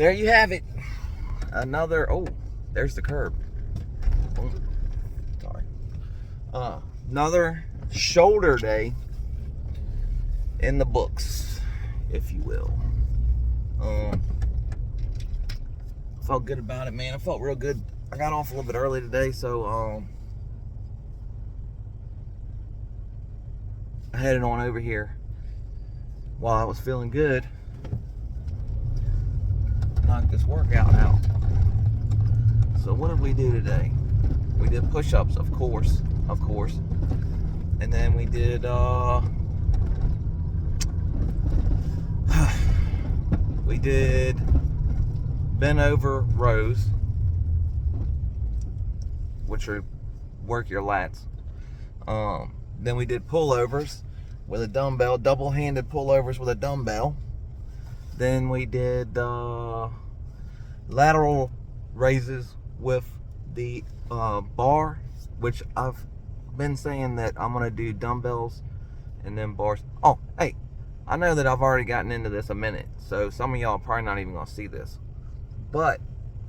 there you have it. Another, oh, there's the curb. Oh, sorry. Another shoulder day in the books, if you will. Felt good about it, man. I felt real good. I got off a little bit early today, so I headed on over here while I was feeling good. Knock this workout out. So what did we do today? We did push-ups, of course. And then we did we did bent over rows, which are work your lats. Then we did pullovers with a dumbbell, double-handed pullovers with a dumbbell. Then we did lateral raises with the bar, which I've been saying that I'm gonna do dumbbells and then bars. Oh, hey, I know that I've already gotten into this a minute, so some of y'all are probably not even gonna see this. But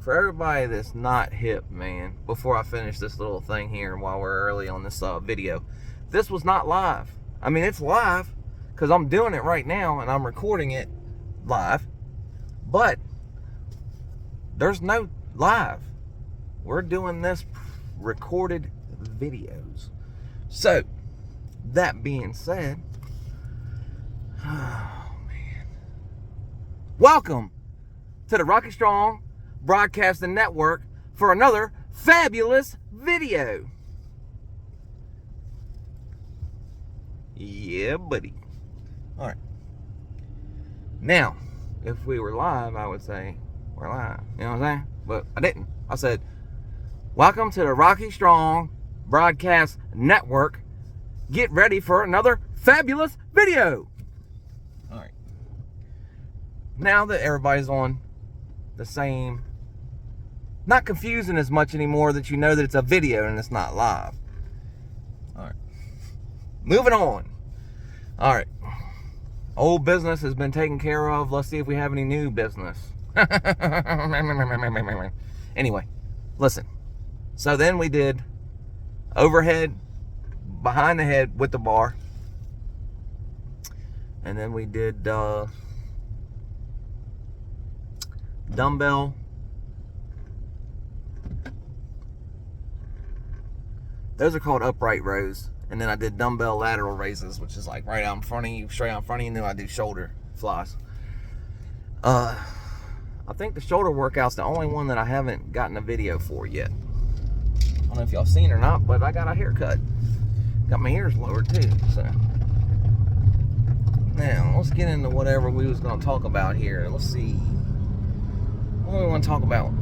for everybody that's not hip, man, before I finish this little thing here while we're early on this video, this was not live. I mean, it's live because I'm doing it right now and I'm recording it live, but there's no live. We're doing this recorded videos. So that being said, oh man, welcome to the Rocky Strong Broadcasting Network for another fabulous video. Yeah, buddy. All right. Now, if we were live, I would say we're live. You know what I'm saying? But I didn't. I said, welcome to the Rocky Strong Broadcast Network. Get ready for another fabulous video. All right. Now that everybody's on the same, not confusing as much anymore, that you know that it's a video and it's not live. All right. Moving on. All right. Old business has been taken care of. Let's see if we have any new business. Anyway, listen. So then we did overhead, behind the head with the bar. And then we did dumbbell. Those are called upright rows. And then I did dumbbell lateral raises, which is like right out in front of you, straight out in front of you, and then I do shoulder flies. I think the shoulder workout's the only one that I haven't gotten a video for yet. I don't know if y'all seen or not, but I got a haircut. Got my ears lowered too, so. Now, let's get into whatever we was going to talk about here. Let's see. What do we want to talk about?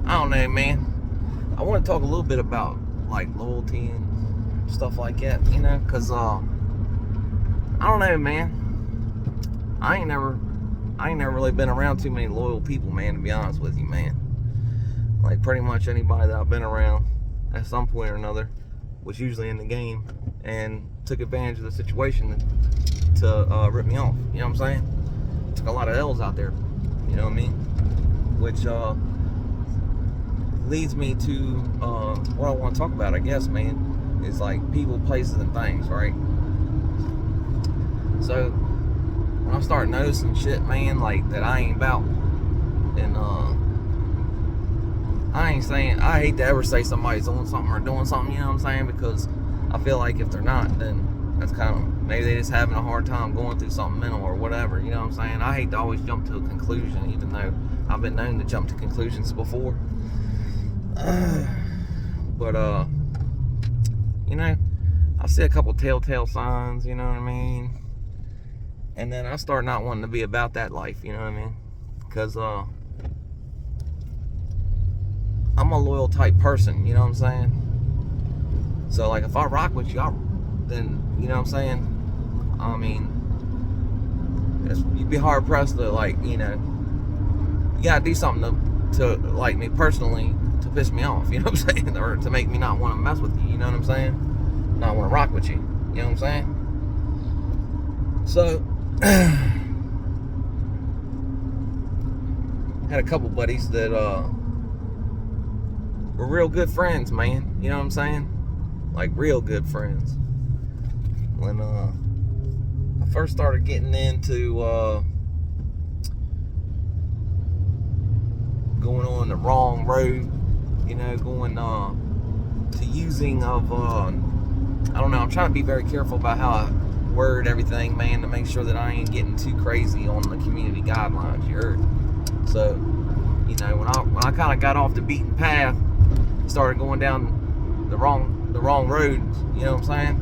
I don't know, man. I want to talk a little bit about like loyalty and stuff like that, you know, because I don't know, man. I ain't never really been around too many loyal people, man, to be honest with you, man. Like pretty much anybody that I've been around at some point or another was usually in the game and took advantage of the situation to rip me off. You know what I'm saying? Took a lot of L's out there. You know what I mean? Which leads me to what I want to talk about, I guess, man, is like people, places, and things, right? So when I start noticing shit, man, like that I ain't about, and I ain't saying, I hate to ever say somebody's on something or doing something, you know what I'm saying, because I feel like if they're not, then that's kind of, maybe they just having a hard time going through something mental or whatever, you know what I'm saying. I hate to always jump to a conclusion, even though I've been known to jump to conclusions before. But you know, I see a couple telltale signs, you know what I mean, and then I start not wanting to be about that life, you know what I mean, because I'm a loyal type person, you know what I'm saying. So like if I rock with you, then you know what I'm saying, I mean, you'd be hard pressed to, like, you know, you gotta do something to like me personally to piss me off, you know what I'm saying, or to make me not want to mess with you, you know what I'm saying, not want to rock with you, you know what I'm saying. So had a couple buddies that were real good friends, man. You know what I'm saying? Like real good friends. When I first started getting into going on the wrong road, you know, going to using of I don't know, I'm trying to be very careful about how I word everything, man, to make sure that I ain't getting too crazy on the community guidelines, you heard? So, you know, when I kind of got off the beaten path, started going down the wrong roads, you know what I'm saying?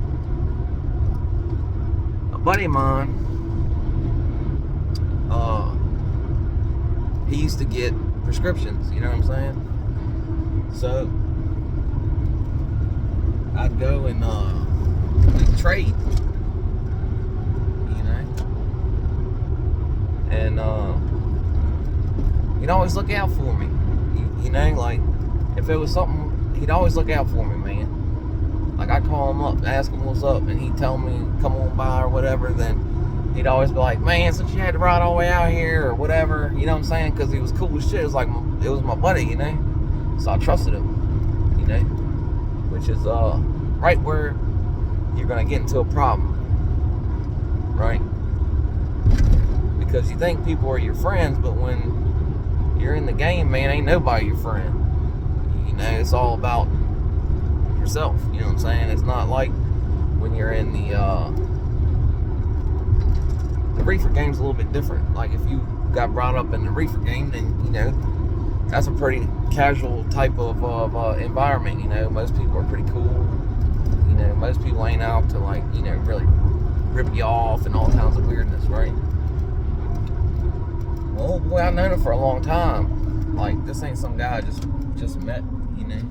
A buddy of mine, he used to get prescriptions, you know what I'm saying? So I'd go and trade, you know, and he'd always look out for me, you know, like if it was something, he'd always look out for me, man. Like I'd call him up, ask him what's up, and he'd tell me come on by or whatever. Then he'd always be like, man, since you had to ride all the way out here or whatever, you know what I'm saying? Because he was cool as shit. It was like it was my buddy, you know. So I trusted him, you know, which is right where you're gonna get into a problem, right? Because you think people are your friends, but when you're in the game, man, ain't nobody your friend. You know, it's all about yourself, you know what I'm saying? It's not like when you're in the reefer game's a little bit different. Like if you got brought up in the reefer game, then you know that's a pretty casual type of environment. You know, most people are pretty cool. You know, most people ain't out to like, you know, really rip you off and all kinds of weirdness, right? Well, boy, I've known him for a long time. Like this ain't some guy I just met, you know.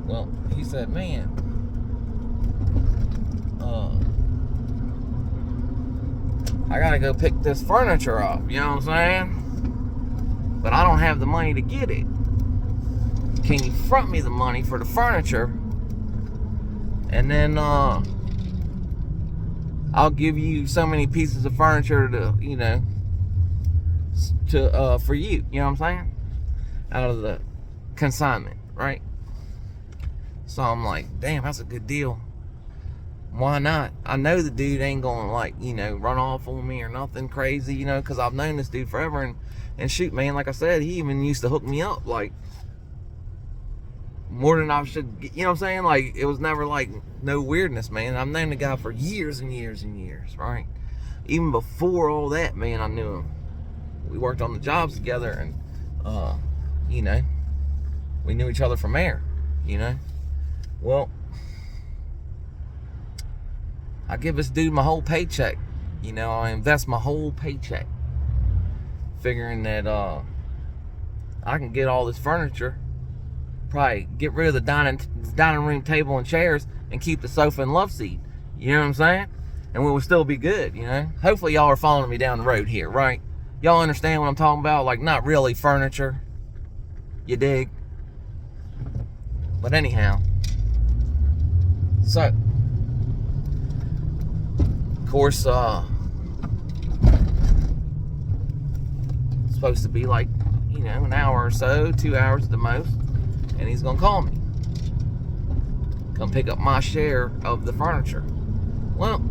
Well, he said, man, I gotta go pick this furniture up, you know what I'm saying? But I don't have the money to get it. Can you front me the money for the furniture? And then I'll give you so many pieces of furniture to, you know, for you know what I'm saying? Out of the consignment, right? So I'm like, damn, that's a good deal. Why not? I know the dude ain't gonna, like, you know, run off on me or nothing crazy, you know, because I've known this dude forever. And shoot, man, like I said, he even used to hook me up, like, more than I should, you know what I'm saying? Like, it was never, like, no weirdness, man. I've known the guy for years and years and years, right? Even before all that, man, I knew him. We worked on the jobs together, and, you know, we knew each other from there, you know? Well, I give this dude my whole paycheck. You know, I invest my whole paycheck, figuring that I can get all this furniture, probably get rid of the dining room table and chairs, and keep the sofa and love seat. You know what I'm saying? And we will still be good, you know? Hopefully y'all are following me down the road here, right? Y'all understand what I'm talking about? Like, not really furniture. You dig? But anyhow. So, of course, supposed to be like, you know, an hour or so, 2 hours at the most, and he's gonna call me, come pick up my share of the furniture. Well,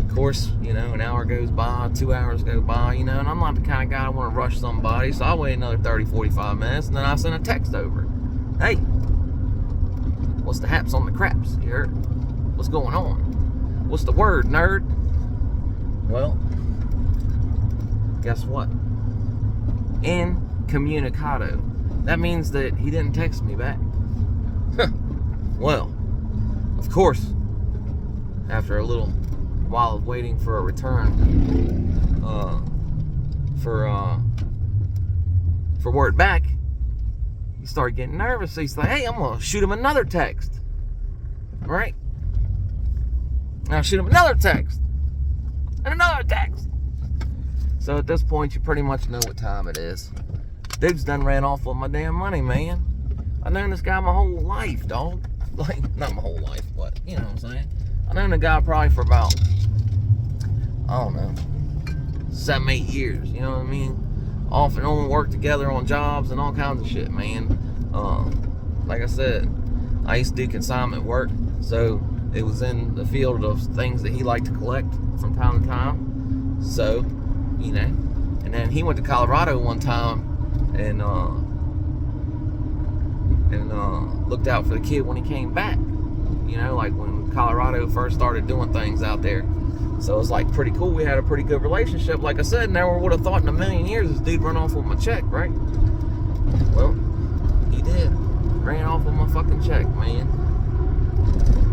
of course, you know, an hour goes by, 2 hours go by, you know, and I'm not the kind of guy I want to rush somebody, so I wait another 30, 45 minutes, and then I send a text over. Hey, what's the haps on the craps? You heard? What's going on? What's the word, nerd? Well, guess what? Incommunicado. That means that he didn't text me back. Well, of course, after a little while of waiting for a return, for word back, he started getting nervous. So he's like, hey, I'm gonna shoot him another text. Right? I'll shoot him another text. And another text. So at this point, you pretty much know what time it is. Dude's done ran off with my damn money, man. I've known this guy my whole life, dog. Like, not my whole life, but you know what I'm saying? I've known the guy probably for about, I don't know, 7, 8 years, you know what I mean? off and on, work together on jobs and all kinds of shit, man. Like I said, I used to do consignment work, so it was in the field of things that he liked to collect from time to time. So, you know, and then he went to Colorado one time and looked out for the kid when he came back. You know, like when Colorado first started doing things out there. So it's like pretty cool. We had a pretty good relationship. Like I said, never would have thought in a million years this dude run off with my check, right? Well, he did. Ran off with my fucking check, man.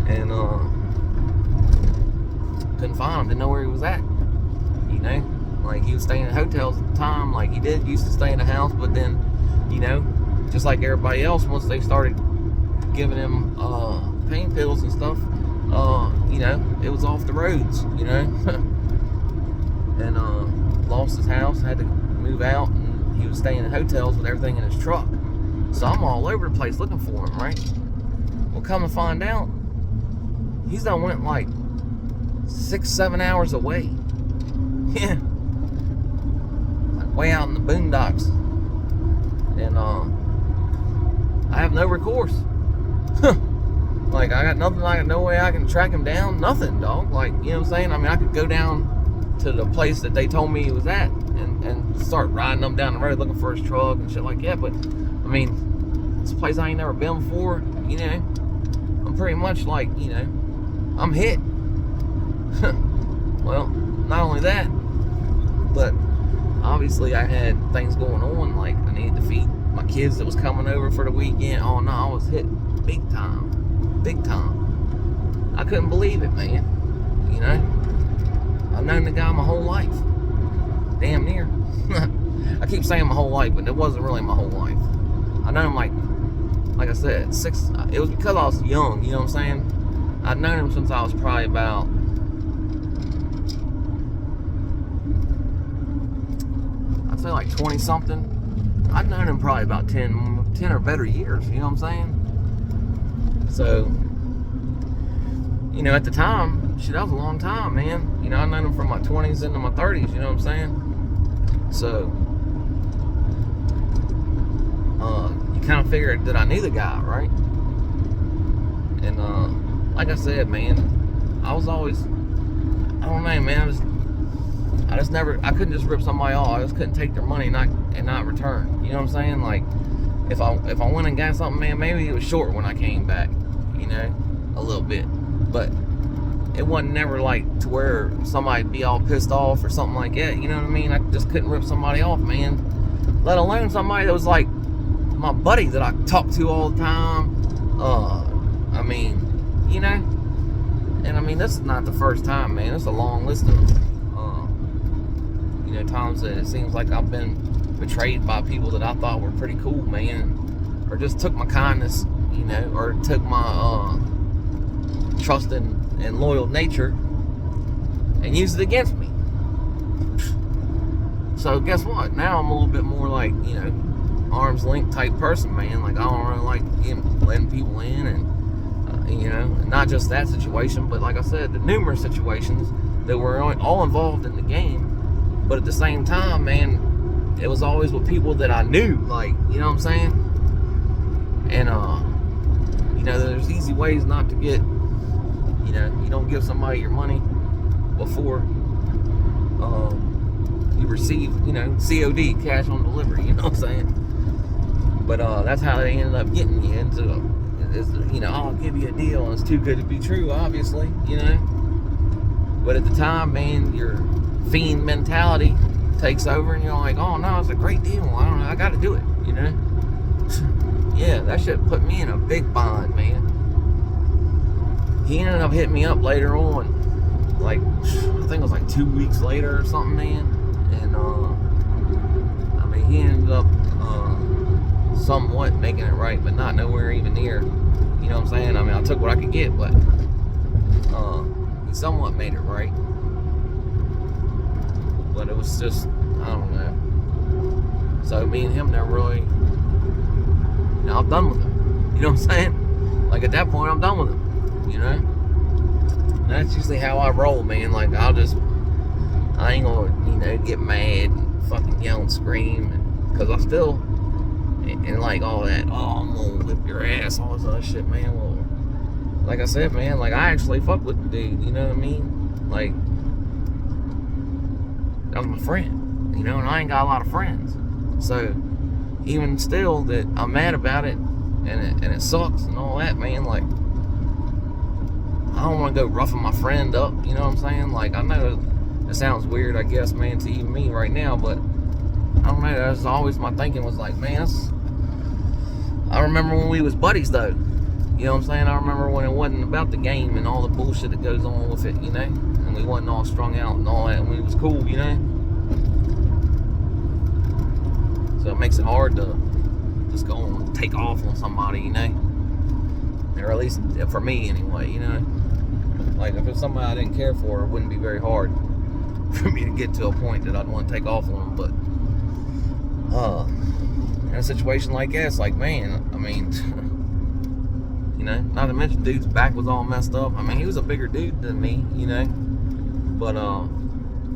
And couldn't find him. Didn't know where he was at. You know, like he was staying in hotels at the time. Like he used to stay in the house, but then, you know, just like everybody else, once they started giving him pain pills and stuff, you know, it was off the roads, you know. And lost his house, had to move out, and he was staying in hotels with everything in his truck. So I'm all over the place looking for him, right? Well, come and find out, he's done went like 6-7 hours away. Yeah, like way out in the boondocks. And I have no recourse. Like, I got nothing, like, no way I can track him down, nothing, dog. Like, you know what I'm saying? I mean, I could go down to the place that they told me he was at and start riding him down the road looking for his truck and shit like that. But, I mean, it's a place I ain't never been before, you know. I'm pretty much like, you know, I'm hit. Well, not only that, but obviously I had things going on. Like, I needed to feed my kids that was coming over for the weekend. Oh, no, I was hit big time. Big time. I couldn't believe it, man. You know, I've known the guy my whole life, damn near. I keep saying my whole life, but it wasn't really my whole life. I known him like I said, it was because I was young. You know what I'm saying? I've known him since I was probably about, I'd say like 20 something. I've known him probably about 10 or better years. You know what I'm saying? So, you know, at the time, shit, that was a long time, man. You know, I known him from my 20s into my 30s, you know what I'm saying? So, you kind of figured that I knew the guy, right? And, like I said, man, I was always, I don't know, man, I couldn't just rip somebody off. I just couldn't take their money and not return. You know what I'm saying? Like, if I went and got something, man, maybe it was short when I came back, you know, a little bit. But it wasn't never like to where somebody'd be all pissed off or something like that, you know what I mean? I just couldn't rip somebody off, man. Let alone somebody that was like my buddy that I talked to all the time. I mean, you know? And I mean, this is not the first time, man. It's a long list of, you know, times that it seems like I've been betrayed by people that I thought were pretty cool, man, or just took my kindness, you know, or took my trust and loyal nature and used it against me. So guess what? Now I'm a little bit more like, you know, arm's length type person, man. Like, I don't really like letting people in, and you know, not just that situation, but like I said, the numerous situations that were all involved in the game. But at the same time, man, it was always with people that I knew, like, you know what I'm saying? And, you know, there's easy ways not to get, you know, you don't give somebody your money before you receive, you know, COD, cash on delivery, you know what I'm saying? But that's how they ended up getting you into, you know, I'll give you a deal, and it's too good to be true, obviously, you know? But at the time, man, your fiend mentality takes over, and you're like, oh no, it's a great deal, I don't know, I gotta do it, you know? Yeah, that shit put me in a big bind, man. He ended up hitting me up later on, like, I think it was like 2 weeks later or something, man. And I mean, he ended up somewhat making it right, but not nowhere even near, you know what I'm saying? I mean, I took what I could get, but he somewhat made it right. But it was just, I don't know. So me and him never really, you know, I'm done with him. You know what I'm saying? Like, at that point, I'm done with him, you know? And that's usually how I roll, man. Like, I ain't gonna, you know, get mad and fucking yell and scream, because I still, and like all that, oh, I'm gonna whip your ass, all this other shit, man. Well, like I said, man, like I actually fuck with the dude, you know what I mean? Like, that was my friend, you know, and I ain't got a lot of friends. So, even still that I'm mad about it, and it sucks and all that, man, like, I don't want to go roughing my friend up, you know what I'm saying? Like, I know it sounds weird, I guess, man, to even me right now, but I don't know, that's always my thinking was like, man, I remember when we was buddies, though. You know what I'm saying? I remember when it wasn't about the game and all the bullshit that goes on with it, you know? And we wasn't all strung out and all that, and we was cool, you know? So it makes it hard to just go and take off on somebody, you know? Or at least for me, anyway, you know? Like, if it's somebody I didn't care for, it wouldn't be very hard for me to get to a point that I'd want to take off on them, but in a situation like that, it's like, man, I mean, you know, not to mention dude's back was all messed up. I mean, he was a bigger dude than me, you know, but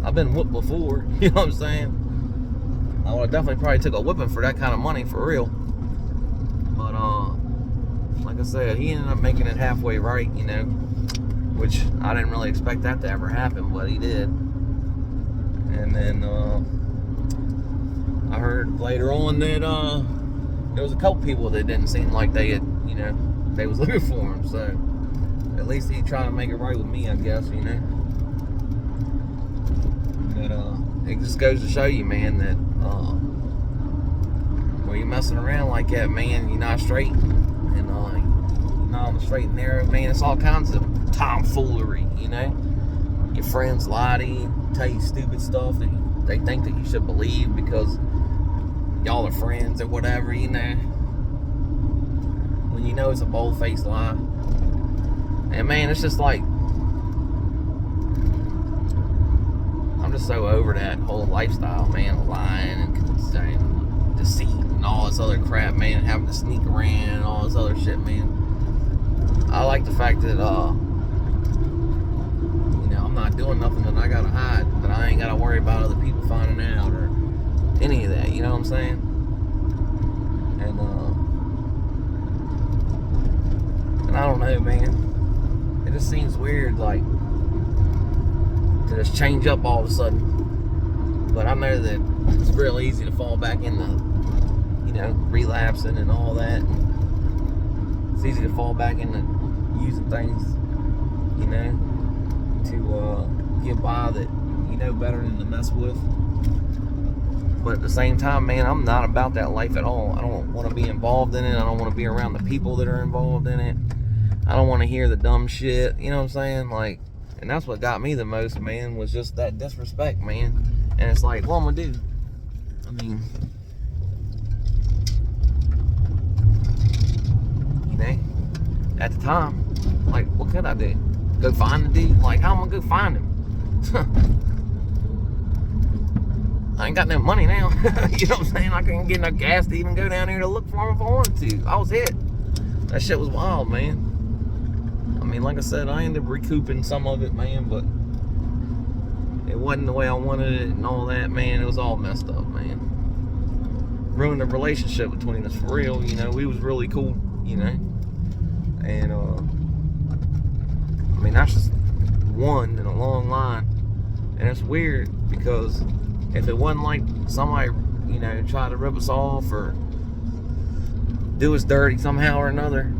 I've been whooped before, you know what I'm saying? I would have definitely probably took a whipping for that kind of money, for real. But like I said, he ended up making it halfway right, you know, which I didn't really expect that to ever happen, but he did. And then I heard later on that there was a couple people that didn't seem like they had, you know, they was looking for him. So at least he tried to make it right with me, I guess, you know. But it just goes to show you, man, that when you're messing around like that, man, you're not straight, and you're not on the straight and narrow, man. It's all kinds of tomfoolery, you know. Your friends lie to you, tell you stupid stuff that they think that you should believe because y'all are friends or whatever, you know. When you know it's a bold-faced lie. And man, it's just like, I'm just so over that whole lifestyle, man, of lying and deceit and all this other crap, man, and having to sneak around and all this other shit, man. I like the fact that I'm not doing nothing that I gotta hide, that I ain't gotta worry about other people finding out or any of that, you know what I'm saying? And I don't know, man. It just seems weird, like, to just change up all of a sudden. But I know that it's real easy to fall back into, you know, relapsing and all that. It's easy to fall back into using things, you know, to get by that you know better than to mess with. But at the same time, man, I'm not about that life at all. I don't want to be involved in it. I don't want to be around the people that are involved in it. I don't want to hear the dumb shit, you know what I'm saying? Like, and that's what got me the most, man, was just that disrespect, man. And it's like, what am I gonna do? I mean, you know, at the time, like, what could I do? Go find the dude? Like, how am I gonna go find him? I ain't got no money now. You know what I'm saying? I couldn't get no gas to even go down here to look for him if I wanted to. I was hit. That shit was wild, man. I mean, like I said, I ended up recouping some of it, man, but it wasn't the way I wanted it and all that, man. It was all messed up, man. Ruined the relationship between us for real, you know. We was really cool, you know. And, I mean, that's just one in a long line. And it's weird because if it wasn't like somebody, you know, tried to rip us off or do us dirty somehow or another,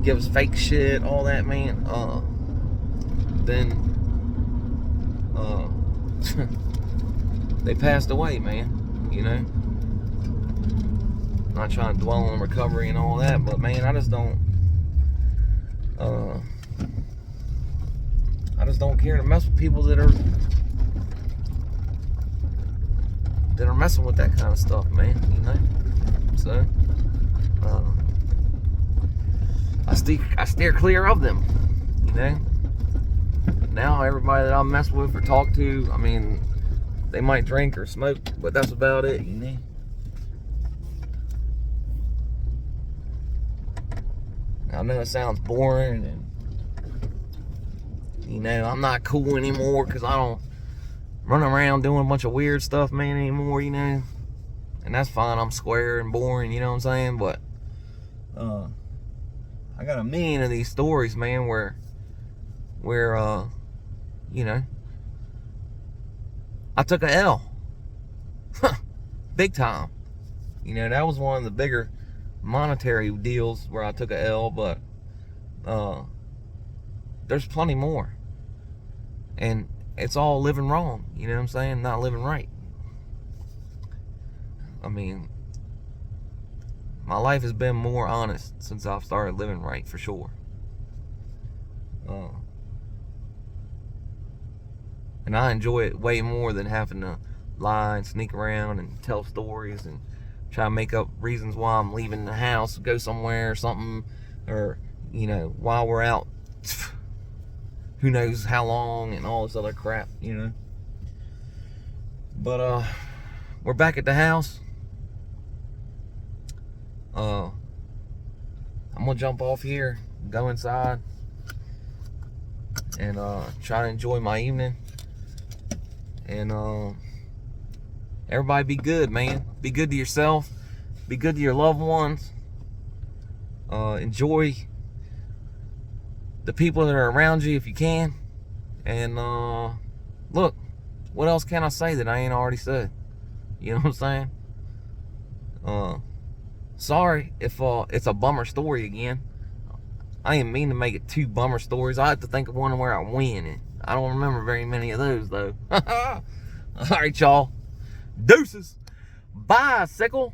give us fake shit, all that, man, then they passed away, man, you know. Not trying to dwell on recovery and all that, but man, I just don't care to mess with people that are messing with that kind of stuff, man, you know. So I steer clear of them, you know. Now everybody that I mess with or talk to, I mean, they might drink or smoke, but that's about it, you know. I know it sounds boring, and you know, I'm not cool anymore because I running around doing a bunch of weird stuff, man, anymore, you know. And that's fine. I'm square and boring, you know what I'm saying? But I got a million of these stories, man, where you know, I took a L. Big time. You know, that was one of the bigger monetary deals where I took a L, but there's plenty more. And it's all living wrong, you know what I'm saying? Not living right. I mean, my life has been more honest since I've started living right, for sure. And I enjoy it way more than having to lie and sneak around and tell stories and try to make up reasons why I'm leaving the house, go somewhere or something, or, you know, while we're out, who knows how long, and all this other crap, you know. But we're back at the house. I'm gonna jump off here, go inside, and try to enjoy my evening. And everybody be good, man. Be good to yourself. Be good to your loved ones. Enjoy the people that are around you if you can. And look, what else can I say that I ain't already said? You know what I'm saying? Sorry if it's a bummer story again. I didn't mean to make it 2 bummer stories. I have to think of one where I win, and I don't remember very many of those, though. All right, y'all. Deuces. Bicycle.